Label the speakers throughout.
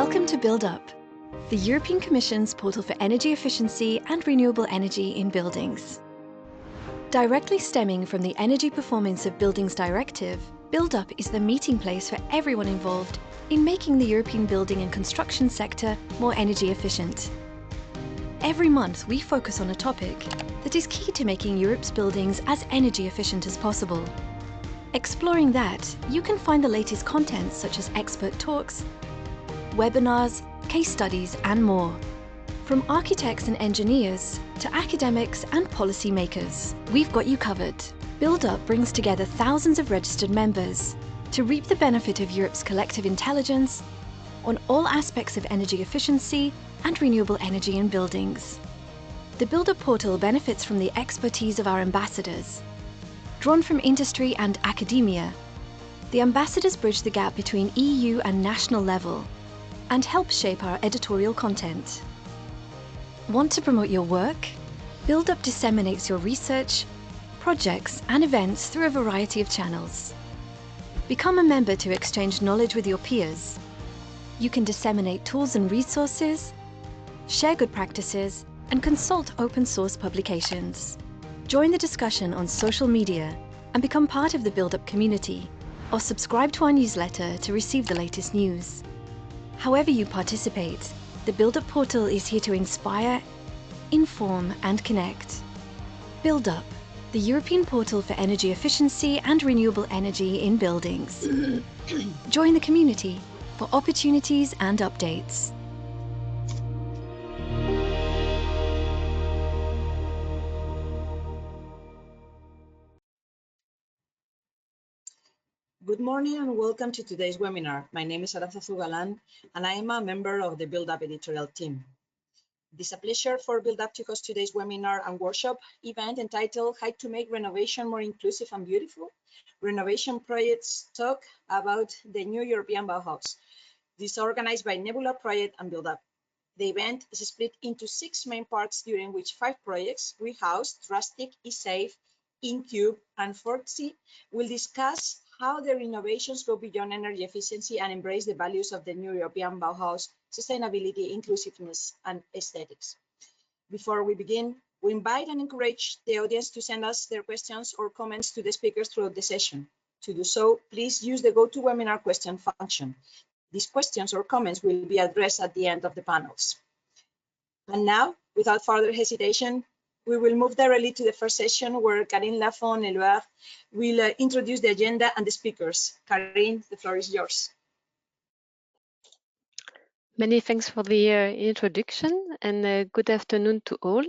Speaker 1: Welcome to Build Up, the European Commission's portal for energy efficiency and renewable energy in buildings. Directly stemming from the Energy Performance of Buildings Directive, Build Up is the meeting place for everyone involved in making the European building and construction sector more energy efficient. Every month we focus on a topic that is key to making Europe's buildings as energy efficient as possible. Exploring that, you can find the latest content such as expert talks, webinars, case studies and more. From architects and engineers to academics and policy makers, we've got you covered. Build Up brings together thousands of registered members to reap the benefit of Europe's collective intelligence on all aspects of energy efficiency and renewable energy in buildings. The Build Up portal benefits from the expertise of our ambassadors. Drawn from industry and academia, the ambassadors bridge the gap between EU and national level and help shape our editorial content. Want to promote your work? Build Up disseminates your research, projects and events through a variety of channels. Become a member to exchange knowledge with your peers. You can disseminate tools and resources, share good practices, and consult open source publications. Join the discussion on social media and become part of the Build Up community, or subscribe to our newsletter to receive the latest news. However you participate, the Build Up portal is here to inspire, inform and connect. Build Up, the European portal for energy efficiency and renewable energy in buildings. Join the community for opportunities and updates.
Speaker 2: Good morning and welcome to today's webinar. My name is Arantzazu Galan and I am a member of the Build Up editorial team. It is a pleasure for Build Up to host today's webinar and workshop event entitled How to Make Renovation More Inclusive and Beautiful. Renovation projects talk about the new European Bauhaus. This is organized by NEBULA project and Build Up. The event is split into 6 main parts, during which 5 projects, Rehouse, Drastic, InCUBE and Fortesie, will discuss how the renovations go beyond energy efficiency and embrace the values of the new European Bauhaus: sustainability, inclusiveness, and aesthetics. Before we begin, we invite and encourage the audience to send us their questions or comments to the speakers throughout the session. To do so, please use the GoToWebinar question function. These questions or comments will be addressed at the end of the panels. And now, without further hesitation, we will move directly to the first session where Karine Lafont-Eluard will introduce the agenda and the speakers. Karine, the floor is yours.
Speaker 3: Many thanks for the introduction and good afternoon to all,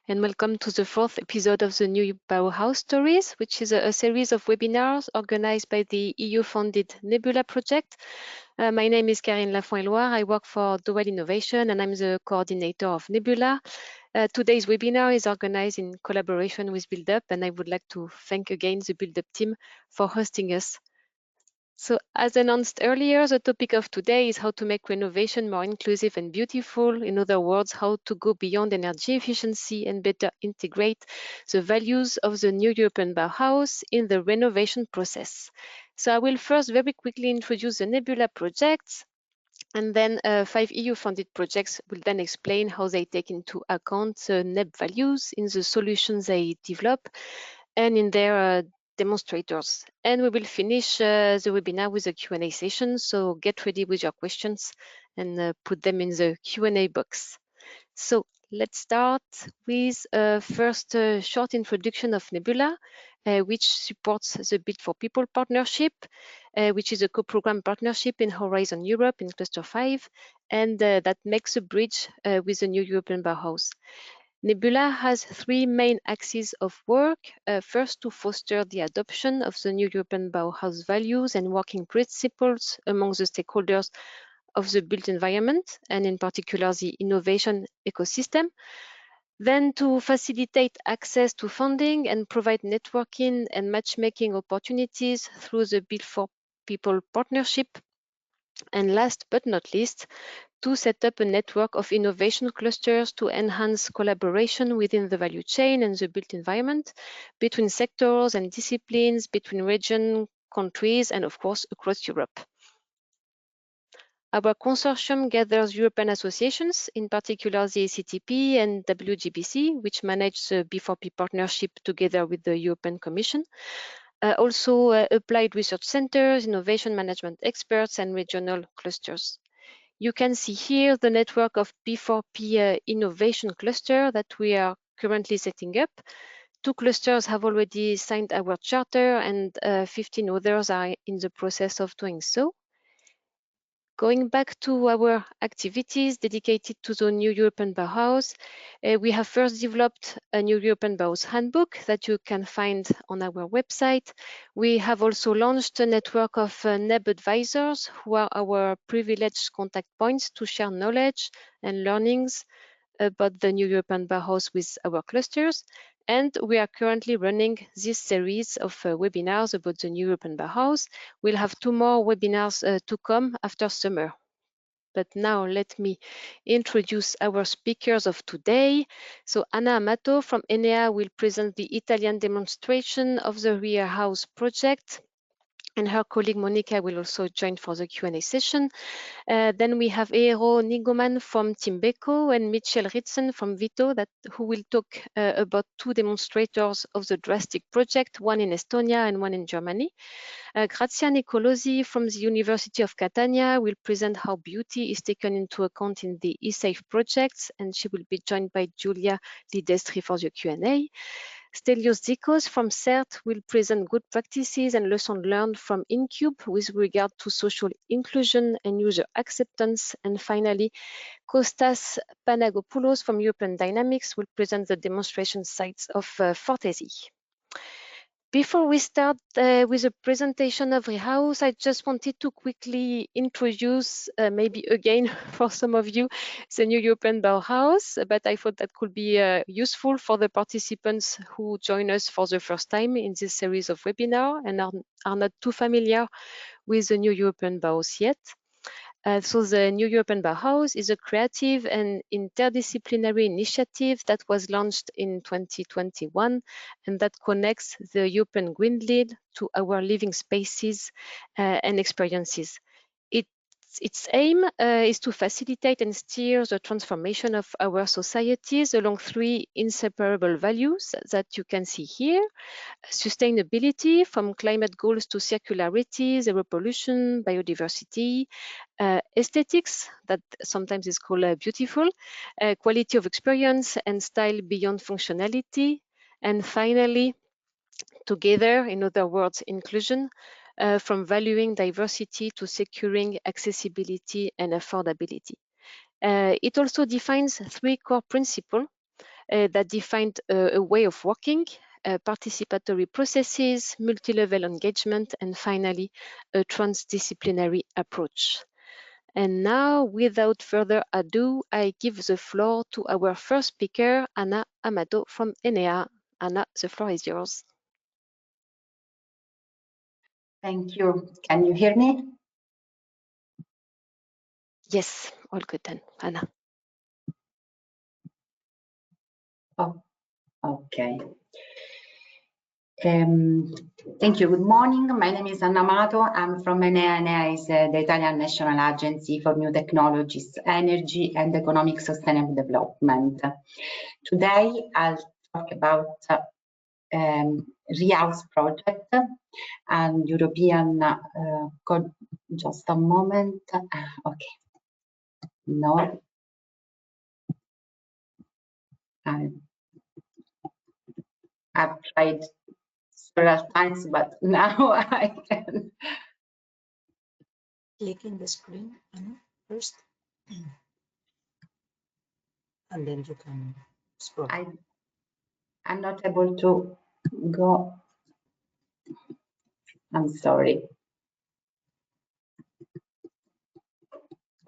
Speaker 3: and welcome to the 4th episode of the new Bauhaus Stories, which is a series of webinars organized by the EU-funded NEBULA project. My name is Karine Lafont-Eluard. I work for Dual Innovation and I'm the coordinator of NEBULA. Today's webinar is organized in collaboration with Build Up, and I would like to thank again the Build Up team for hosting us. So as announced earlier, the topic of today is how to make renovation more inclusive and beautiful. In other words, how to go beyond energy efficiency and better integrate the values of the new European Bauhaus in the renovation process. So I will first very quickly introduce the NEBULA projects, and then 5 EU-funded projects will then explain how they take into account the NEB values in the solutions they develop and in their demonstrators. And we will finish the webinar with a Q&A session, so get ready with your questions and put them in the Q&A box. So let's start with first short introduction of NEBULA, which supports the Build for People partnership, which is a co-program partnership in Horizon Europe in Cluster 5, and that makes a bridge with the new European Bauhaus. NEBULA has 3 main axes of work. First, to foster the adoption of the new European Bauhaus values and working principles among the stakeholders of the built environment, and in particular the innovation ecosystem. Then to facilitate access to funding and provide networking and matchmaking opportunities through the Build for People partnership. And last but not least, to set up a network of innovation clusters to enhance collaboration within the value chain and the built environment, between sectors and disciplines, between regions, countries, and of course across Europe. Our consortium gathers European associations, in particular the ACTP and WGBC, which manage the B4P partnership together with the European Commission. Also applied research centers, innovation management experts, and regional clusters. You can see here the network of B4P innovation cluster that we are currently setting up. 2 clusters have already signed our charter, and 15 others are in the process of doing so. Going back to our activities dedicated to the new European Bauhaus, we have first developed a new European Bauhaus handbook that you can find on our website. We have also launched a network of NEB advisors who are our privileged contact points to share knowledge and learnings about the new European Bauhaus with our clusters. And we are currently running this series of webinars about the new European Bauhaus. We'll have 2 more webinars to come after summer. But now let me introduce our speakers of today. So Anna Amato from Enea will present the Italian demonstration of the Rehouse project. And her colleague Monica will also join for the Q&A session. Then we have Eero Nigoman from Timbeco and Mitchell Ritson from Vito who will talk about 2 demonstrators of the Drastic project, one in Estonia and one in Germany. Grazia Nicolosi from the University of Catania will present how beauty is taken into account in the eSafe projects, and she will be joined by Giulia Lidestri for the Q&A. Stelios Zikos from CERT will present good practices and lessons learned from InCUBE with regard to social inclusion and user acceptance. And finally, Kostas Panagopoulos from European Dynamics will present the demonstration sites of Fortesie. Before we start with a presentation of Rehouse, I just wanted to quickly introduce, maybe again for some of you, the new European Bauhaus, but I thought that could be useful for the participants who join us for the first time in this series of webinars and are not too familiar with the new European Bauhaus yet. So the new European Bauhaus is a creative and interdisciplinary initiative that was launched in 2021 and that connects the European Green Deal to our living spaces and experiences. Its aim is to facilitate and steer the transformation of our societies along 3 inseparable values that you can see here. Sustainability, from climate goals to circularity, zero pollution, biodiversity, aesthetics, that sometimes is called beautiful, quality of experience and style beyond functionality, and finally, together, in other words, inclusion, from valuing diversity to securing accessibility and affordability. It also defines 3 core principles that define a way of working, participatory processes, multi-level engagement, and finally, a transdisciplinary approach. And now, without further ado, I give the floor to our first speaker, Anna Amato from Enea. Anna, the floor is yours.
Speaker 4: Thank you. Can you hear me?
Speaker 3: Yes, all good then, Anna.
Speaker 4: Oh, okay. Thank you. Good morning. My name is Anna Amato. I'm from Enea. Enea is the Italian National Agency for New Technologies, Energy and Economic Sustainable Development. Today, I'll talk about Rehouse project and European, just a moment. Okay. No. I've tried several times, but now I can.
Speaker 2: Click in the screen, Anna, first. And then you can scroll.
Speaker 4: I'm not able to go. I'm sorry.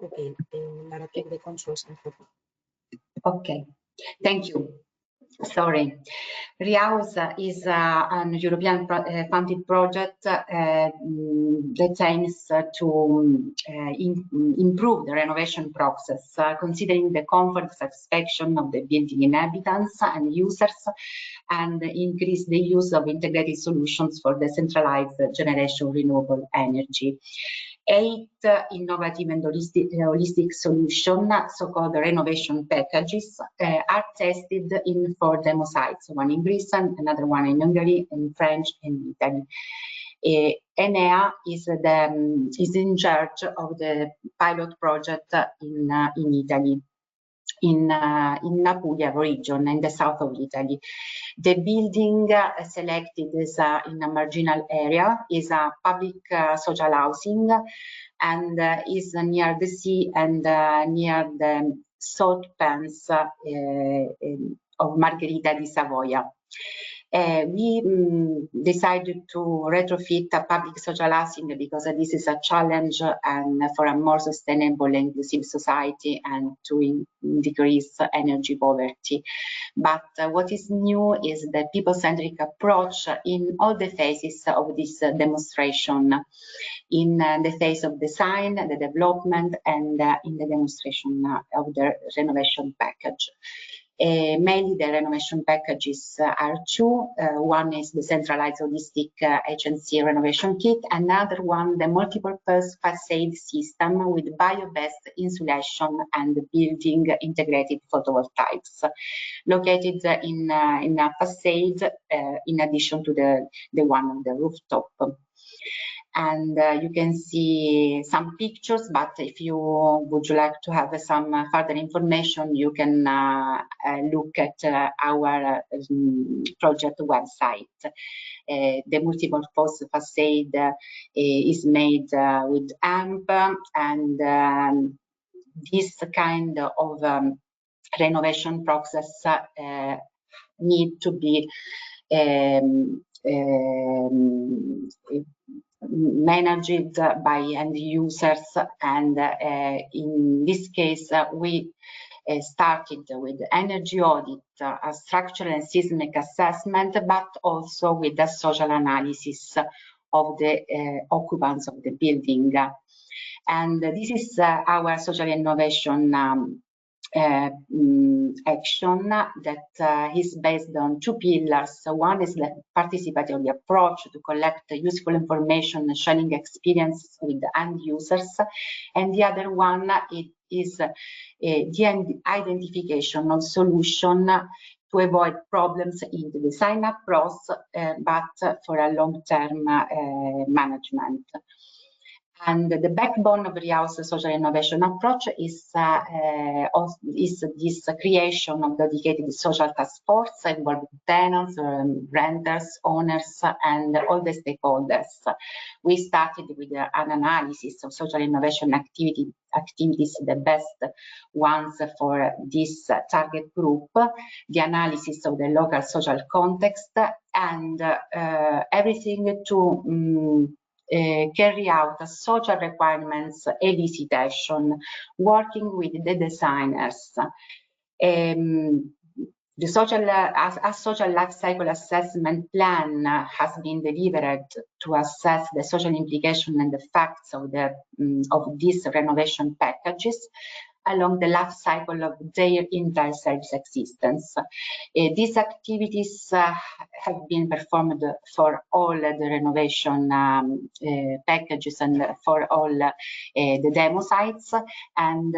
Speaker 2: Okay, Lara, take the controls and photo.
Speaker 4: Okay, thank you. Sorry. Rehouse is an European funded project that aims to improve the renovation process, considering the comfort satisfaction of the building inhabitants and users, and increase the use of integrated solutions for decentralized generation renewable energy. 8 innovative and holistic solutions, so-called renovation packages, are tested in 4 demo sites, one in Greece, another one in Hungary, in French, and Italy. Enea is in charge of the pilot project in Italy, in Apulia region, in the south of Italy. The building selected is in a marginal area, is a public social housing, and is near the sea and near the salt pans of Margherita di Savoia. We decided to retrofit a public social housing because this is a challenge and for a more sustainable and inclusive society and to decrease energy poverty. But what is new is the people-centric approach in all the phases of this demonstration, in the phase of design, the development, and in the demonstration of the renovation package. Mainly the renovation packages are 2. One is the centralized holistic HNC renovation kit, another one the multi-purpose facade system with bio-based insulation and building integrated photovoltaics, located in a facade in addition to the one on the rooftop. And you can see some pictures, but if you would like to have some further information, you can look at our project website. The multi-purpose facade is made with AMP, and this kind of renovation process need to be managed by end users, and in this case we started with energy audit, a structural and seismic assessment, but also with a social analysis of the occupants of the building. And this is our social innovation action that is based on 2 pillars. One is the participatory approach to collect useful information and sharing experience with the end users, and the other one is the identification of solution to avoid problems in the design process, but for a long-term management. And the backbone of Rehouse social innovation approach is this creation of dedicated social task force involving tenants, renters, owners, and all the stakeholders. We started with an analysis of social innovation activities, the best ones for this target group, the analysis of the local social context, and everything to carry out a social requirements elicitation, working with the designers. The social life cycle assessment plan has been delivered to assess the social implication and effects of these renovation packages along the life cycle of their entire self-existence. These activities have been performed for all the renovation packages and for all the demo sites, and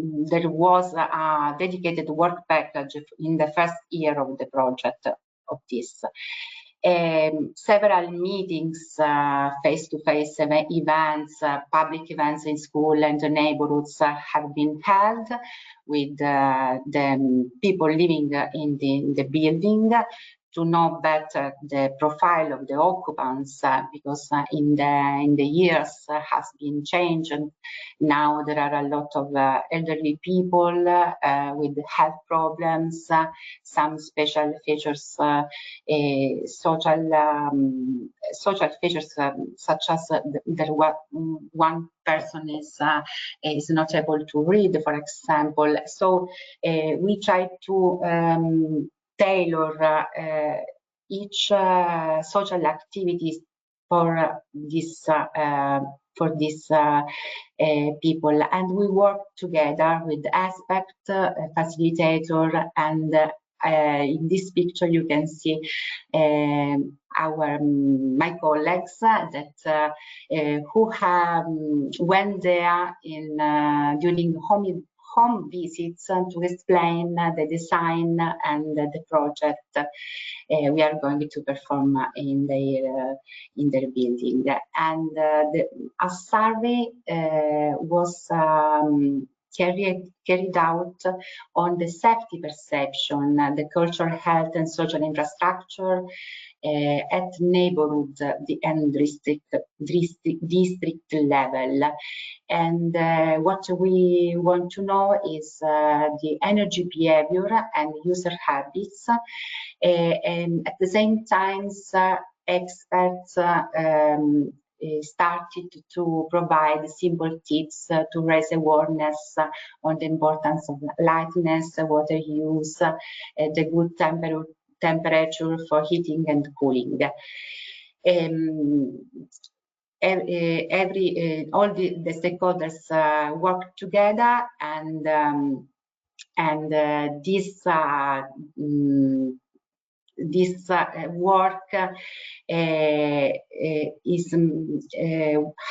Speaker 4: there was a dedicated work package in the first year of the project of this. Several meetings, face-to-face events, public events in school and the neighborhoods have been held with the people living in the building to know better the profile of the occupants, because in the years has been changed, and now there are a lot of elderly people with health problems, some special features, social features such as one person is not able to read, for example. So we try to tailor each social activities for this people, and we work together with aspect, facilitator, and in this picture you can see my colleagues that who have went there during home visits to explain the design and the project we are going to perform in their building. And a survey was carried out on the safety perception, the cultural health and social infrastructure at neighborhood and district level. And what we want to know is the energy behavior and user habits. And at the same time, experts started to provide simple tips to raise awareness on the importance of lightness, water use, the good temperature for heating and cooling. All the stakeholders work together, and this work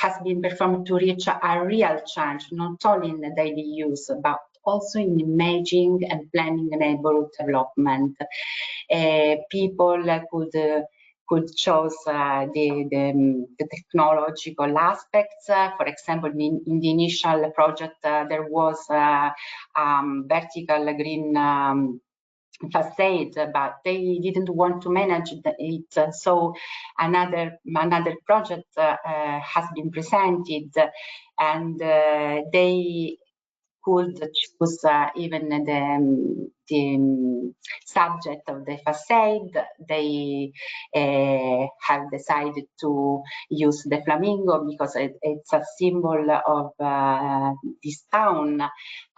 Speaker 4: has been performed to reach a real change, not only in the daily use, but also in imaging and planning neighborhood development. People could choose the technological aspects. For example, in the initial project, there was vertical green facade, but they didn't want to manage it. So another project has been presented, and they could choose even the subject of the facade. They have decided to use the flamingo because it's a symbol of this town,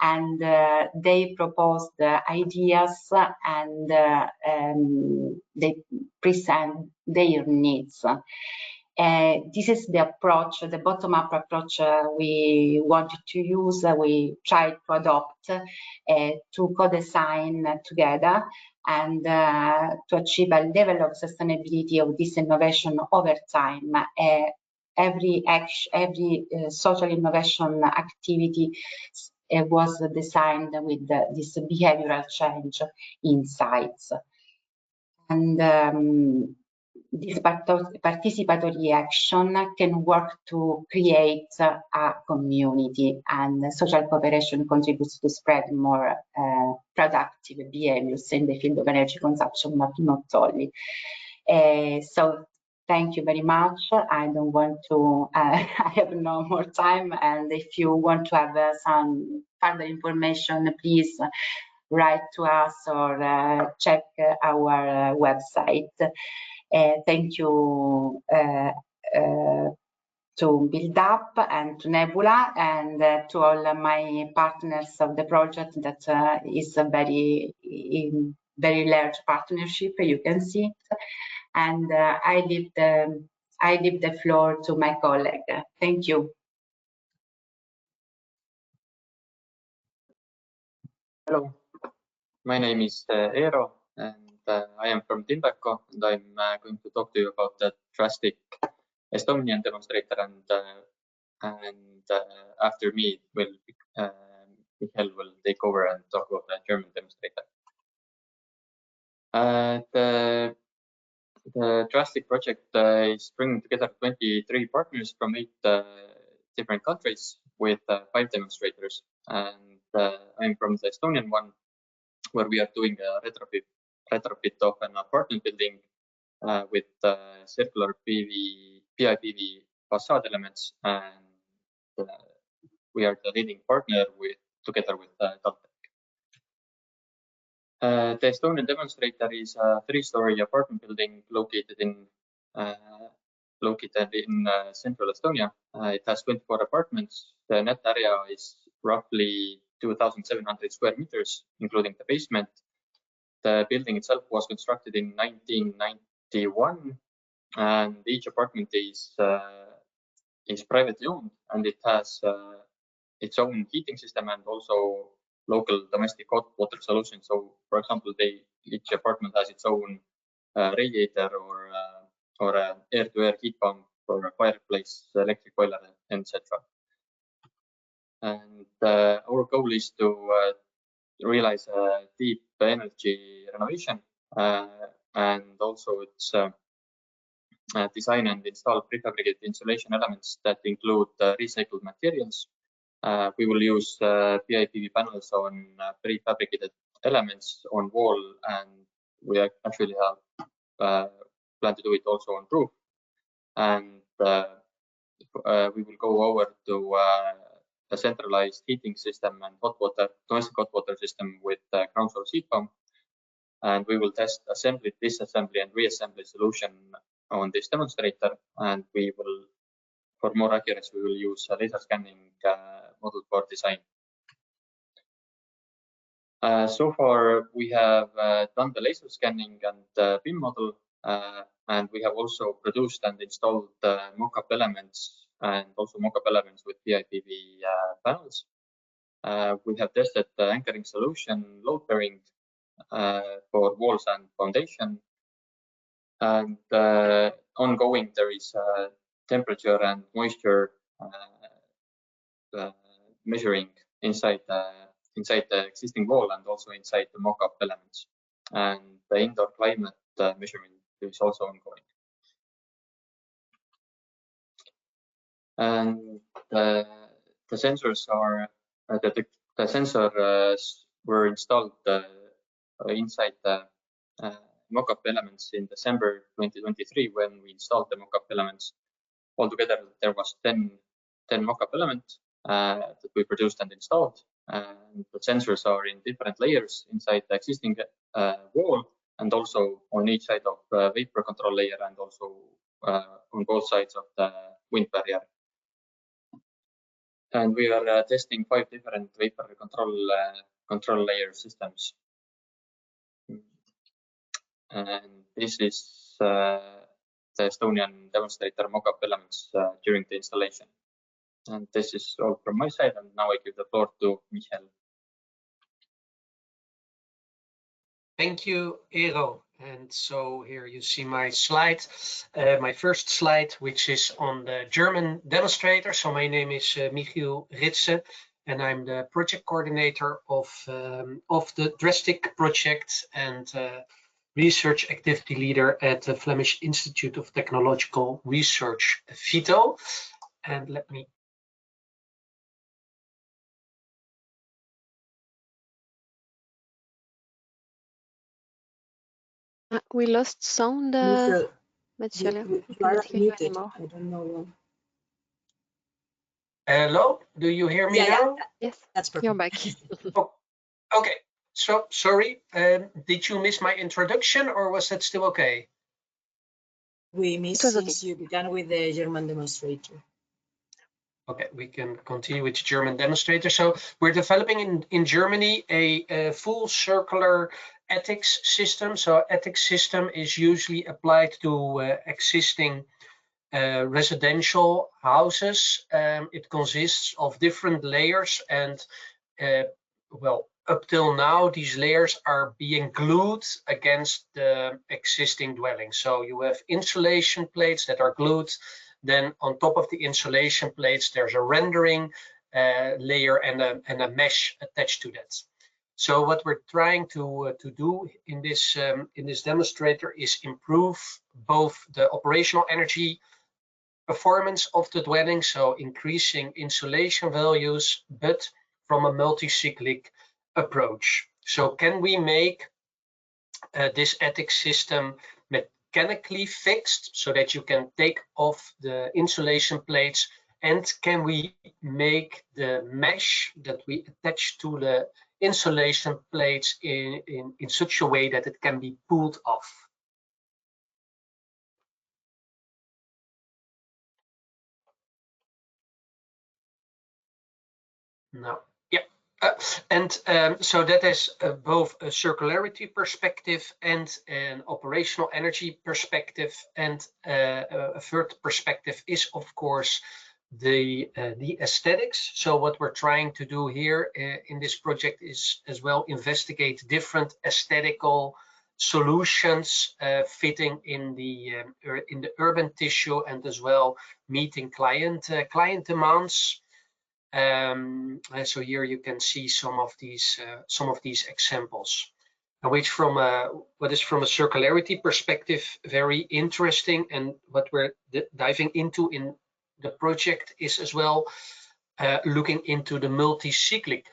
Speaker 4: and they proposed ideas, and they present their needs. This is the approach, the bottom-up approach we wanted to use. We tried to adopt to co-design together and to achieve a level of sustainability of this innovation over time. Every social innovation activity was designed with this behavioral change insights. And this participatory action can work to create a community, and social cooperation contributes to spread more productive behaviors in the field of energy consumption, but not only. So thank you very much. I don't want to, I have no more time, and if you want to have some further information, please write to us or check our website. Thank you to Build Up and to NEBULA, and to all my partners of the project. That is a very large partnership, you can see it. And I leave the floor to my colleague. Thank you.
Speaker 5: Hello, my name is Eero, and I am from Tindako, and I'm going to talk to you about the Drastic Estonian demonstrator, and after me, Michael will take over and talk about the German demonstrator. The Drastic project is bringing together 23 partners from 8 different countries with 5 demonstrators, and I'm from the Estonian one, where we are doing a retrofit of an apartment building with circular PIPV facade elements, and we are the leading partner together with Drastic. The Estonian demonstrator is a 3-story apartment building located in central Estonia. It has 24 apartments. The net area is roughly 2,700 square meters, including the basement. The building itself was constructed in 1991, and each apartment is privately owned, and it has its own heating system and also local domestic hot water solution. So, for example, they each apartment has its own radiator or air-to-air heat pump or a fireplace, electric boiler, etc. And our goal is to realize a deep energy renovation, and also it's design and install prefabricated insulation elements that include recycled materials. We will use BIPV panels on prefabricated elements on wall, and we actually have plan to do it also on roof. And we will go over to a centralized heating system and domestic hot water system with ground source heat pump. And we will test assembly, disassembly, and reassembly solution on this demonstrator. And we will, for more accuracy, we will use a laser scanning model for design. So far, we have done the laser scanning and BIM model, and we have also produced and installed mock-up elements and also mock-up elements with BIPV panels. We have tested the anchoring solution, load bearing for walls and foundation. And ongoing, there is temperature and moisture measuring inside the existing wall and also inside the mock-up elements. And the indoor climate measurement is also ongoing. And the sensors are the sensors were installed inside the mock-up elements in December 2023 when we installed the mock-up elements. Altogether, there was 10 mock-up elements that we produced and installed. And the sensors are in different layers inside the existing wall and also on each side of the vapor control layer and also on both sides of the wind barrier. And we are testing 5 different vapor control layer systems. And this is the Estonian demonstrator mock-up elements during the installation. And this is all from my side, and now I give the floor to Michael.
Speaker 6: Thank you, Eero. And so here you see my slide, my first slide, which is on the German demonstrator. So my name is Michiel Ritsen, and I'm the project coordinator of the Drastic project and research activity leader at the Flemish Institute of Technological Research, VITO. And let me
Speaker 3: we lost sound.
Speaker 2: You are muted.
Speaker 3: Anymore.
Speaker 2: I don't know.
Speaker 6: Hello, do you hear me now?
Speaker 3: Yes,
Speaker 2: That's perfect.
Speaker 3: you're back.
Speaker 6: Oh, okay, so sorry, did you miss my introduction or was that still okay?
Speaker 2: We missed since you began with the German demonstrator.
Speaker 6: Okay, we can continue with the German demonstrator. So we're developing in Germany a full circular ethics system. So ethics system is usually applied to existing residential houses. It consists of different layers, and well, up till now, these layers are being glued against the existing dwelling. So you have insulation plates that are glued. Then on top of the insulation plates, there's a rendering layer and a mesh attached to that. So what we're trying to do in this demonstrator is improve both the operational energy performance of the dwelling, so increasing insulation values, but from a multi-cyclic approach. So can we make this ethics system mechanically fixed so that you can take off the insulation plates, and can we make the mesh that we attach to the insulation plates in such a way that it can be pulled off? No. Yeah. So that is both a circularity perspective and an operational energy perspective. And a third perspective is, of course, the aesthetics. So what we're trying to do here in this project is as well investigate different aesthetical solutions fitting in the urban tissue, and as well meeting client demands. So here you can see some of these examples, which from what is from a circularity perspective very interesting, and what we're diving into in the project is as well looking into the multi-cyclic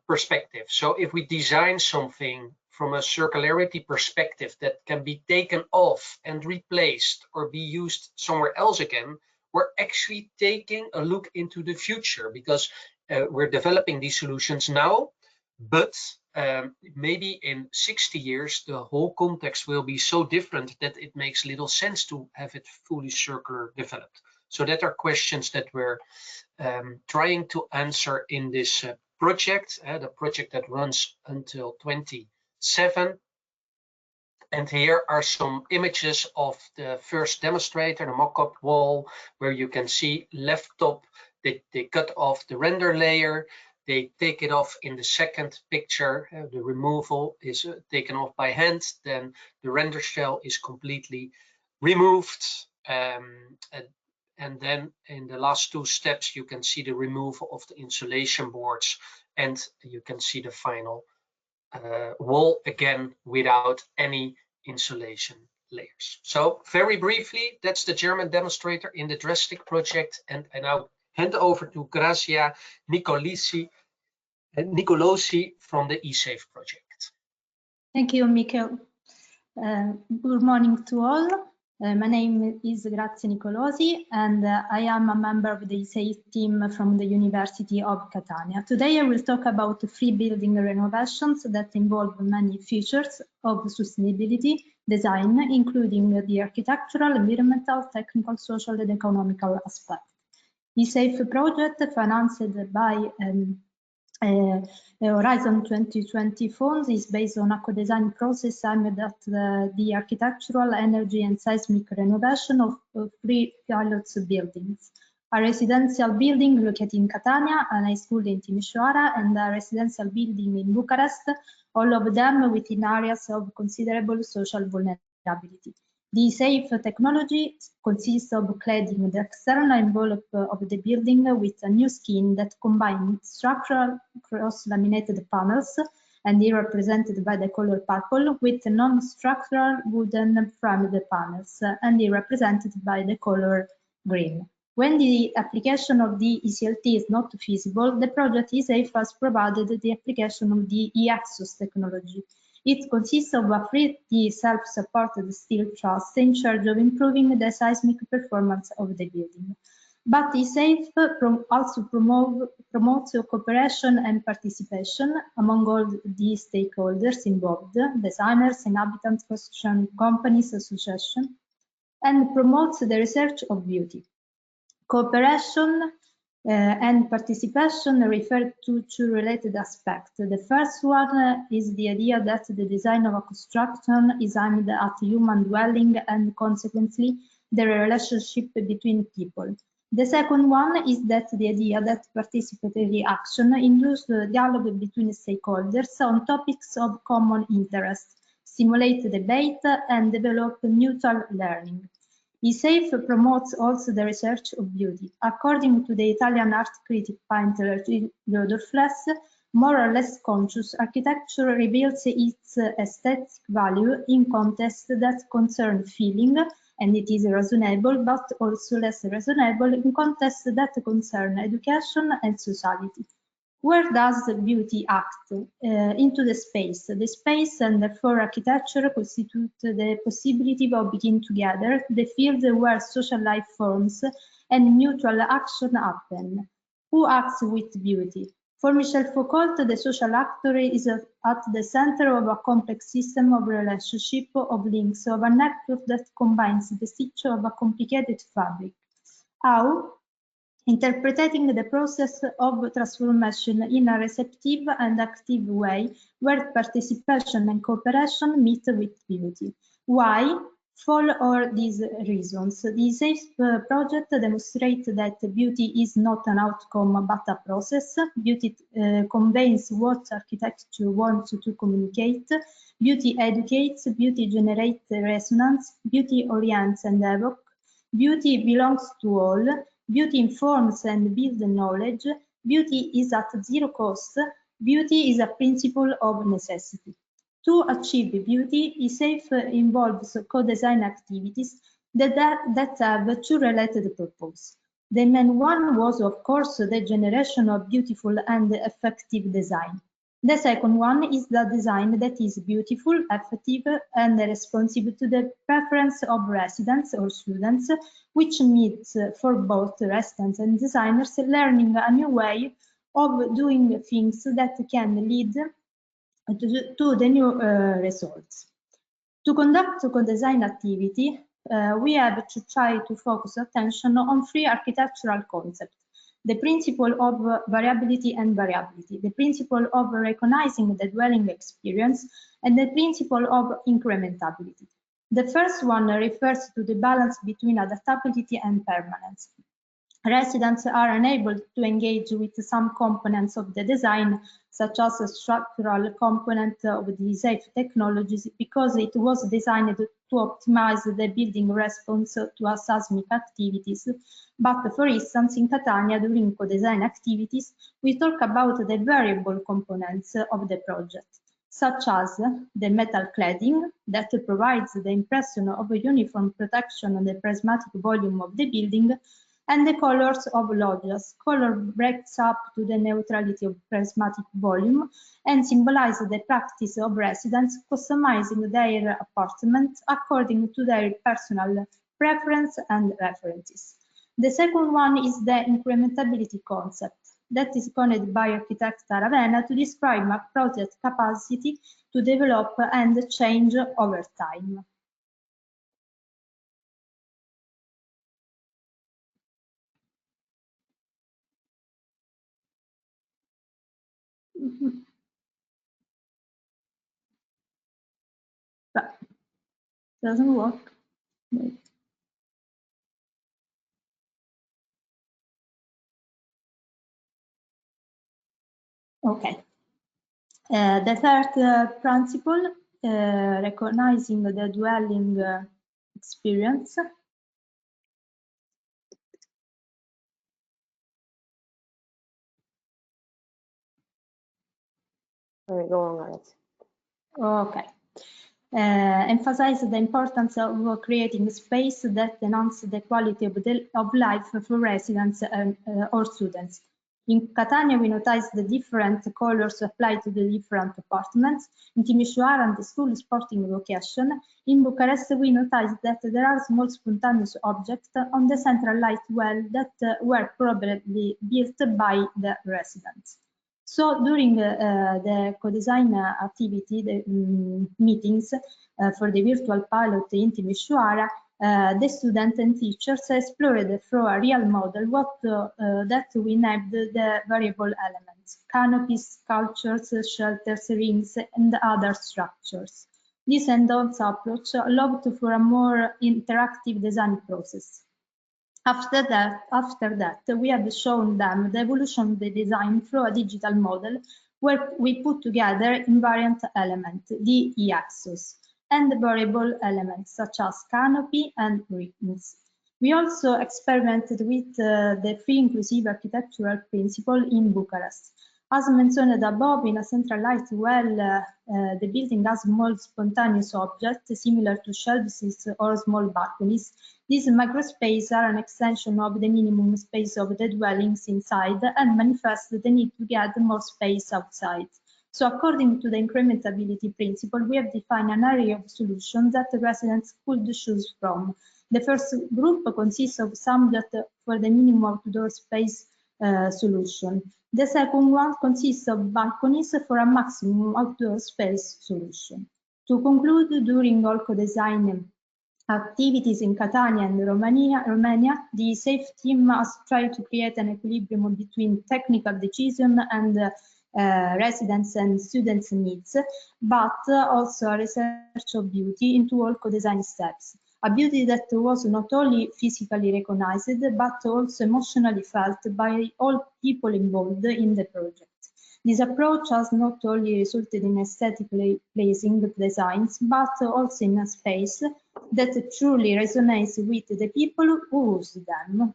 Speaker 6: perspective. So if we design something from a circularity perspective that can be taken off and replaced or be used somewhere else again, we're actually taking a look into the future, because we're developing these solutions now, but maybe in 60 years, the whole context will be so different that it makes little sense to have it fully circular developed. So that are questions that we're trying to answer in this project, the project that runs until 27. And here are some images of the first demonstrator, the mock-up wall, where you can see left top, they cut off the render layer, they take it off in the second picture, the removal is taken off by hand, then the render shell is completely removed, and then in the last two steps you can see the removal of the insulation boards, and you can see the final wall again without any insulation layers. So very briefly, that's the German demonstrator in the Drastic project, and I now hand over to Grazia Nicolosi from the eSafe project.
Speaker 7: Thank you, Michael. Good morning to all. My name is Grazia Nicolosi, and I am a member of the eSafe team from the University of Catania. Today I will talk about free building renovations that involve many features of sustainability design, including the architectural, environmental, technical, social, and economical aspects. eSafe project, financed by Horizon 2020 funds, is based on a co-design process aimed at the architectural, energy and seismic renovation of three pilot buildings: a residential building located in Catania, a high school in Timișoara, and a residential building in Bucharest, all of them within areas of considerable social vulnerability. The eSafe technology consists of cladding the external envelope of the building with a new skin that combines structural cross-laminated panels, and here represented by the color purple, with non-structural wooden framed panels, and here represented by the color green. When the application of the ECLT is not feasible, the project eSafe has provided the application of the eAxos technology. It consists of a 3D self-supported steel truss in charge of improving the seismic performance of the building. But eSafe also promotes cooperation and participation among all the stakeholders involved, designers, inhabitants, construction companies, associations, and promotes the research of beauty. Cooperation and participation refer to two related aspects. The first one is the idea that the design of a construction is aimed at human dwelling and consequently the relationship between people. The second one is that the idea that participatory action induces the dialogue between stakeholders on topics of common interest, stimulate debate, and develop mutual learning. eSafe promotes also the research of beauty. According to the Italian art critic painter Theodor Fless, more or less conscious architecture reveals its aesthetic value in contexts that concern feeling, and it is reasonable, but also less reasonable in contexts that concern education and society. Where does beauty act? Into the space. The space and therefore architecture constitute the possibility of bringing together the field where social life forms and mutual action happen. Who acts with beauty? For Michel Foucault, the social actor is at the center of a complex system of relationship, of links, of a network that combines the stitch of a complicated fabric. How? Interpreting the process of transformation in a receptive and active way, where participation and cooperation meet with beauty. Why? For all these reasons, the SAFE project demonstrates that beauty is not an outcome but a process. Beauty conveys what architecture wants to communicate. Beauty educates, beauty generates resonance, beauty orients and evokes. Beauty belongs to all. Beauty informs and builds knowledge. Beauty is at zero cost. Beauty is a principle of necessity. To achieve beauty, SAFE involves co-design activities that have two related purposes. The main one was, of course, the generation of beautiful and effective design. The second one is the design that is beautiful, effective, and responsive to the preference of residents or students, which means for both residents and designers learning a new way of doing things that can lead to the new results. To conduct co-design activity, we have to try to focus attention on three architectural concepts: the principle of variability and variability, the principle of recognizing the dwelling experience, and the principle of incrementability. The first one refers to the balance between adaptability and permanence. Residents are unable to engage with some components of the design, such as a structural component of the SAFE technologies, because it was designed to optimize the building response to seismic activities. But for instance, in Catania, during co-design activities, we talk about the variable components of the project, such as the metal cladding that provides the impression of a uniform protection on the prismatic volume of the building, and the colors of loggias. Color breaks up to the neutrality of prismatic volume and symbolize the practice of residents customizing their apartment according to their personal preference and references. The second one is the incrementability concept that is coined by architect Aravena to describe a project's capacity to develop and change over time. But doesn't work. Wait. Okay. The third principle, recognizing the dwelling experience.
Speaker 3: Go on, Alex.
Speaker 7: Okay. Emphasize the importance of creating space that enhance the quality of life for residents or students. In Catania, we noticed the different colors applied to the different apartments. In Timișoara and the school sporting location, in Bucharest, we noticed that there are small spontaneous objects on the central light well that were probably built by the residents. So during the co-design activity, the meetings for the virtual pilot in Timișoara, the students and teachers explored through a real model what that we named the variable elements: canopies, sculptures, shelters, rings, and other structures. This hands-on approach allowed for a more interactive design process. After that, we have shown them the evolution of the design through a digital model where we put together invariant elements, the e-axis, and variable elements such as canopy and rings. We also experimented with the free inclusive architectural principle in Bucharest. As mentioned above, in a central light well, the building has small spontaneous objects similar to shelves or small balconies. These microspaces are an extension of the minimum space of the dwellings inside and manifest the need to get more space outside. So according to the incrementability principle, we have defined an array of solutions that the residents could choose from. The first group consists of some that for the minimum outdoor space solution. The second one consists of balconies for a maximum outdoor space solution. To conclude, during all co-design activities in Catania and Romania, the SAFE team has tried to create an equilibrium between technical decision and residents and students' needs, but also a research of beauty into all co-design steps. a beauty that was not only physically recognized, but also emotionally felt by all people involved in the project. This approach has not only resulted in aesthetically pleasing designs, but also in a space that truly resonates with the people who use them.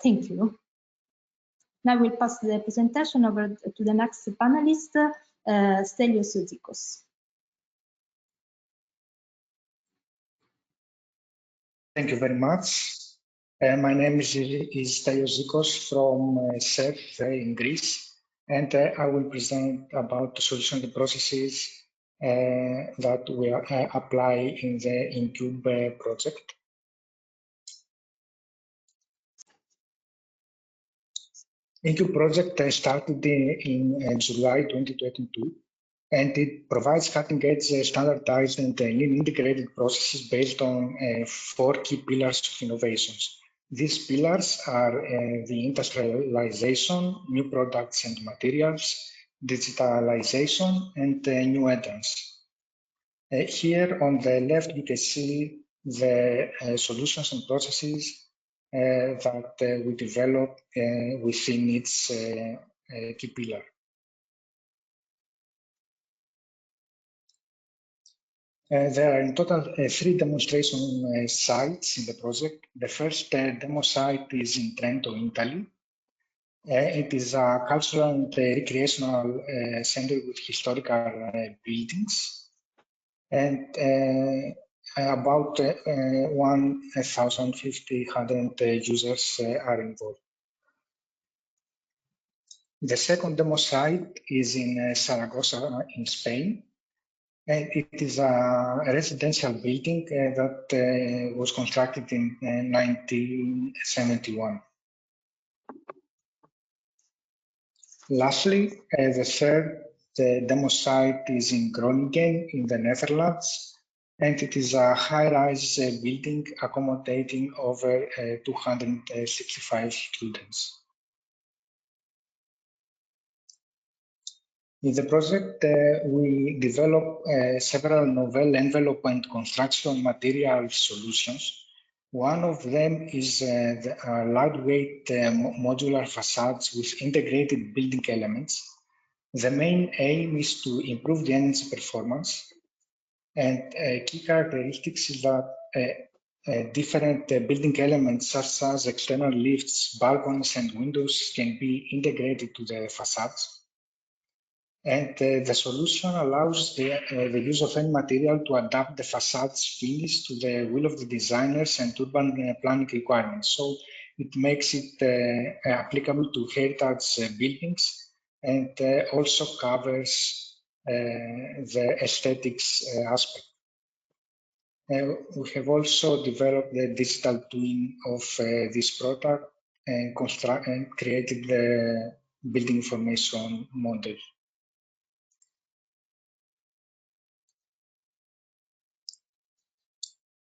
Speaker 7: Thank you. Now we'll pass the presentation over to the next panelist, Stelios Zikos.
Speaker 8: Thank you very much. My name is Stelios Zikos from CEF in Greece, and I will present about the solution and processes that we apply in the InCUBE project. InCUBE project started in July 2022, and it provides cutting-edge, standardized and integrated processes based on 4 key pillars of innovations. These pillars are the industrialization, new products and materials, digitalization, and new entrants. Here on the left, you can see the solutions and processes that we develop within each key pillar. There are in total 3 demonstration sites in the project. The first demo site is in Trento, Italy. It is a cultural and recreational center with historical buildings, and about 1,500 users are involved. The second demo site is in Zaragoza in Spain. And it is a residential building that was constructed in 1971. Lastly, the third demo site is in Groningen in the Netherlands, and it is a high-rise building accommodating over 265 students. In the project, we develop several novel envelope and construction material solutions. One of them is the lightweight modular facades with integrated building elements. The main aim is to improve the energy performance, and key characteristics is that different building elements such as external lifts, balconies, and windows can be integrated to the facades. And the solution allows the use of any material to adapt the facade's finish to the will of the designers and urban planning requirements. So it makes it applicable to heritage buildings, and also covers the aesthetics aspect. We have also developed the digital twin of this product and created the building information model.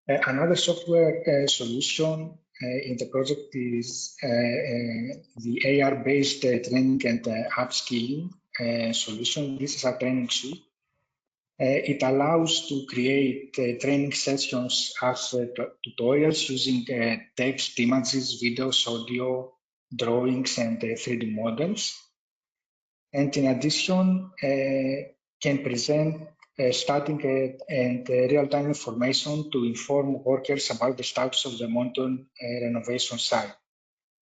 Speaker 8: Another software solution in the project is the AR-based training and upskilling solution. This is a training suite. It allows to create training sessions as tutorials using text, images, videos, audio, drawings, and 3D models. And in addition, can present static and real-time information to inform workers about the status of the modern renovation site.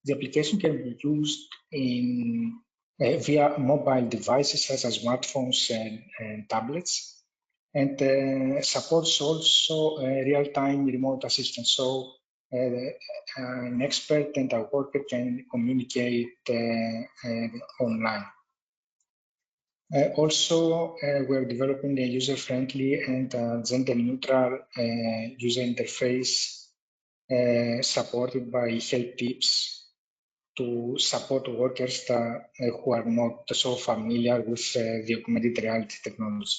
Speaker 8: The application can be used in via mobile devices such as smartphones and tablets, and supports also real-time remote assistance. So an expert and a worker can communicate online. Also, we're developing a user-friendly and gender-neutral user interface supported by help tips to support workers who are not so familiar with the augmented reality technology.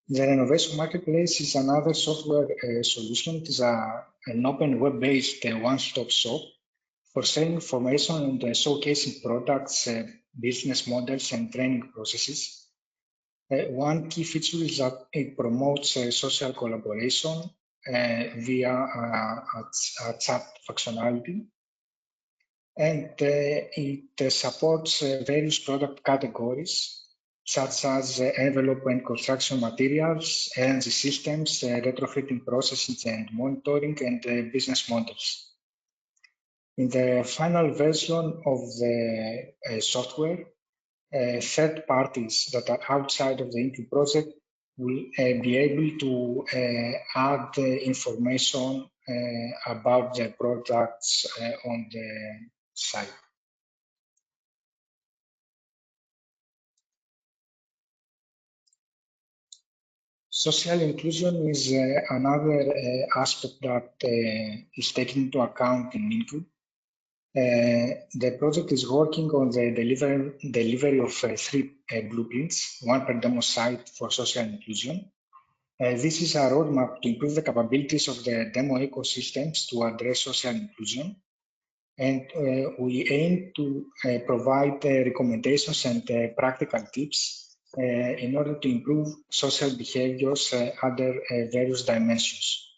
Speaker 8: The Renovation Marketplace is another software solution. It is an open web-based one-stop shop for sharing information and showcasing products, business models, and training processes. One key feature is that it promotes social collaboration via a chat functionality, and it supports various product categories such as envelope and construction materials, energy systems, retrofitting processes and monitoring, and business models. In the final version of the software, third parties that are outside of the InCUBE project will be able to add information about the products on the site. Social inclusion is another aspect that is taken into account in InCUBE. The project is working on the delivery of 3 blueprints, one per demo site for social inclusion. This is a roadmap to improve the capabilities of the demo ecosystems to address social inclusion. And we aim to provide recommendations and practical tips in order to improve social behaviors under various dimensions.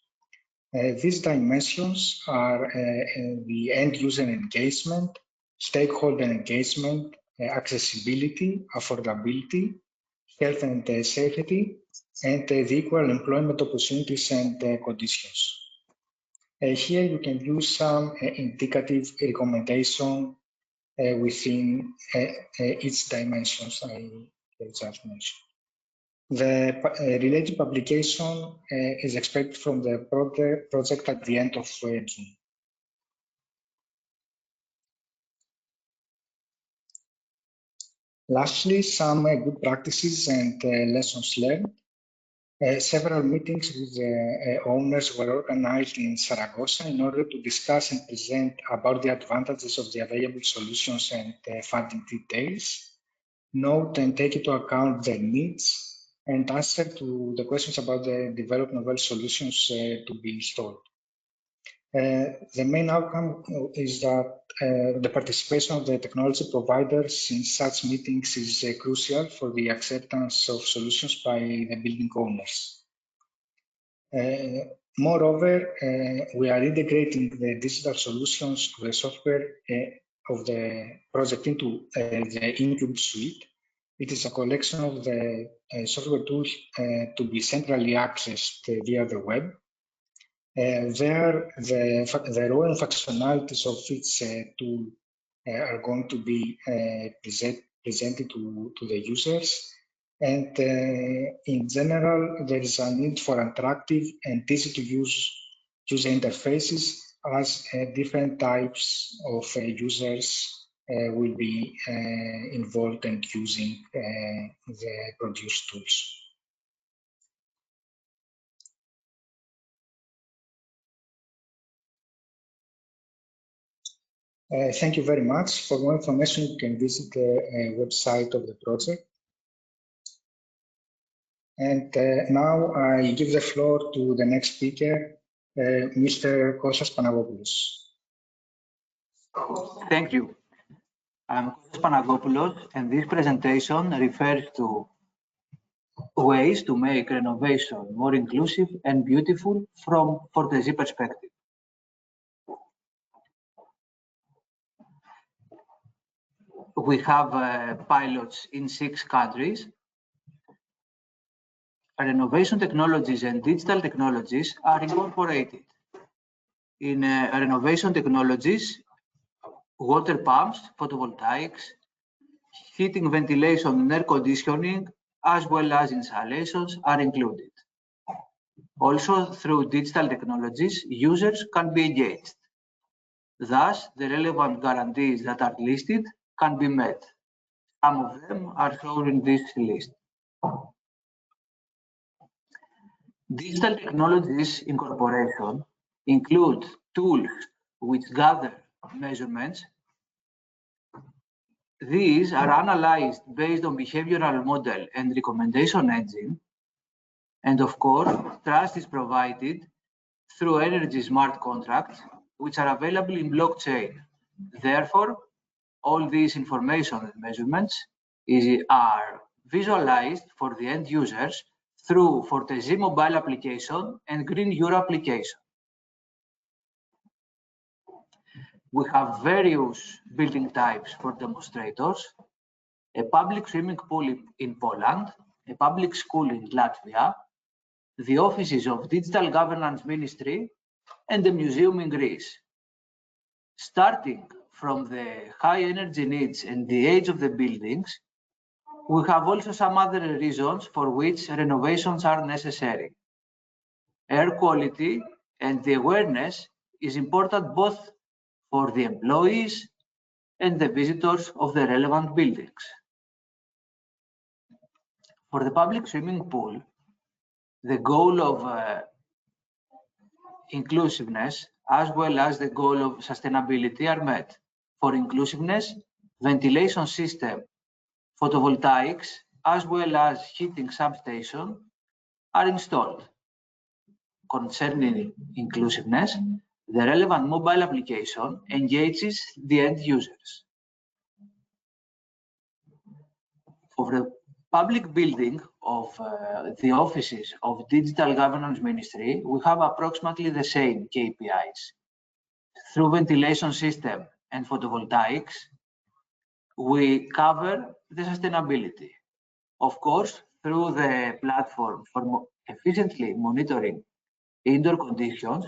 Speaker 8: These dimensions are the end user engagement, stakeholder engagement, accessibility, affordability, health and safety, and the equal employment opportunities and conditions. Here you can use some indicative recommendation within each dimensions I just mentioned. The related publication is expected from the project at the end of June. Lastly, some good practices and lessons learned. Several meetings with owners were organized in Zaragoza in order to discuss and present about the advantages of the available solutions and funding details, note and take into account their needs, and answer to the questions about the develop novel solutions to be installed. The main outcome is that the participation of the technology providers in such meetings is crucial for the acceptance of solutions by the building owners. Moreover, we are integrating the digital solutions to the software of the project into the InCUBE suite. It is a collection of the software tools to be centrally accessed via the web. There, the role and functionalities of each tool are going to be presented to the users. And in general, there is a need for attractive and easy to use user interfaces as different types of users will be involved and using the produced tools. Thank you very much. For more information, you can visit the website of the project. And now I give the floor to the next speaker, Mr. Kostas Panagopoulos.
Speaker 9: Thank you. I'm Kostas Panagopoulos, and this presentation refers to ways to make renovation more inclusive and beautiful from Fortesie perspective. We have pilots in 6 countries. Renovation technologies and digital technologies are incorporated. In renovation technologies, water pumps, photovoltaics, heating, ventilation, and air conditioning, as well as installations are included. Also, through digital technologies, users can be engaged. Thus, the relevant guarantees that are listed can be met. Some of them are shown in this list. Digital technologies incorporation include tools which gather measurements. These are analyzed based on behavioral model and recommendation engine. And of course, trust is provided through energy smart contracts, which are available in blockchain. Therefore, all these information and measurements are visualized for the end users through Fortesie mobile application and Green Euro application. We have various building types for demonstrators, a public swimming pool in Poland, a public school in Latvia, the offices of Digital Governance Ministry, and a museum in Greece. Starting from the high energy needs and the age of the buildings, we have also some other reasons for which renovations are necessary. Air quality and the awareness is important both for the employees and the visitors of the relevant buildings. For the public swimming pool, the goal of inclusiveness as well as the goal of sustainability are met. For inclusiveness, ventilation system, photovoltaics, as well as heating substation are installed. Concerning inclusiveness, the relevant mobile application engages the end users. For the public building of the offices of Digital Governance Ministry, we have approximately the same KPIs. Through ventilation system and photovoltaics, we cover the sustainability. Of course, through the platform for efficiently monitoring indoor conditions,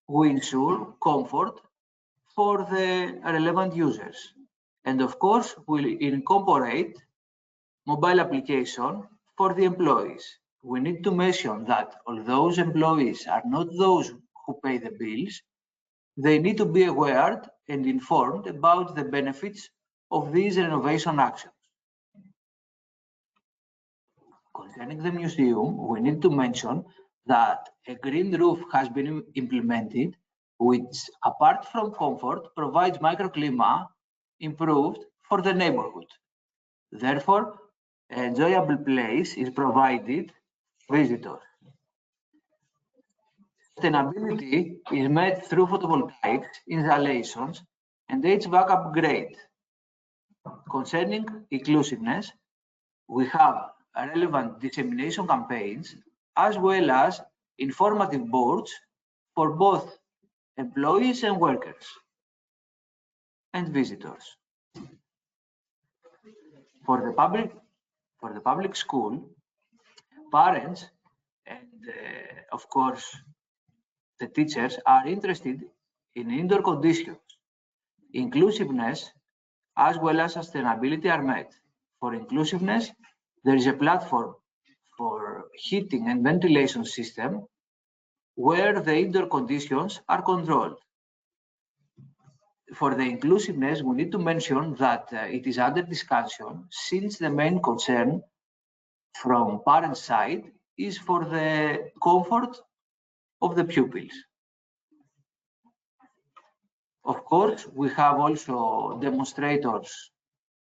Speaker 9: we ensure comfort for the relevant users. And of course, we incorporate mobile application for the employees. We need to mention that although those employees are not those who pay the bills, they need to be aware and informed about the benefits of these renovation actions. Concerning the museum, we need to mention that a green roof has been implemented, which, apart from comfort, provides microclimate improved for the neighborhood. Therefore, an enjoyable place is provided for visitors. Sustainability is met through photovoltaics installations and HVAC upgrade. Concerning inclusiveness, we have relevant dissemination campaigns as well as informative boards for both employees and workers and visitors. For the public school, parents and of course the teachers are interested in indoor conditions. Inclusiveness as well as sustainability are met. For inclusiveness, there is a platform for heating and ventilation system where the indoor conditions are controlled. For the inclusiveness, we need to mention that it is under discussion since the main concern from parent side is for the comfort of the pupils. Of course, we have also demonstrators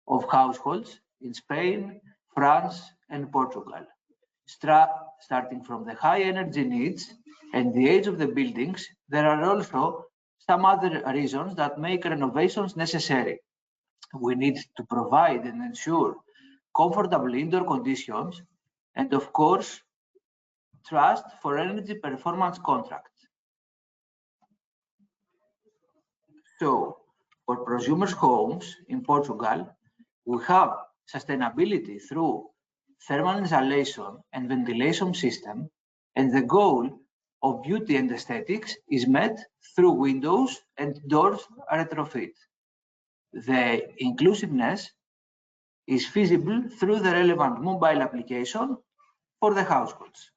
Speaker 9: of households in Spain, France, and Portugal. Starting from the high energy needs and the age of the buildings, there are also some other reasons that make renovations necessary. We need to provide and ensure comfortable indoor conditions and, of course, trust for energy performance contracts. So, for prosumers' homes in Portugal, we have sustainability through thermal insulation and ventilation system, and the goal of beauty and aesthetics is met through windows and doors retrofit. The inclusiveness is feasible through the relevant mobile application for the households.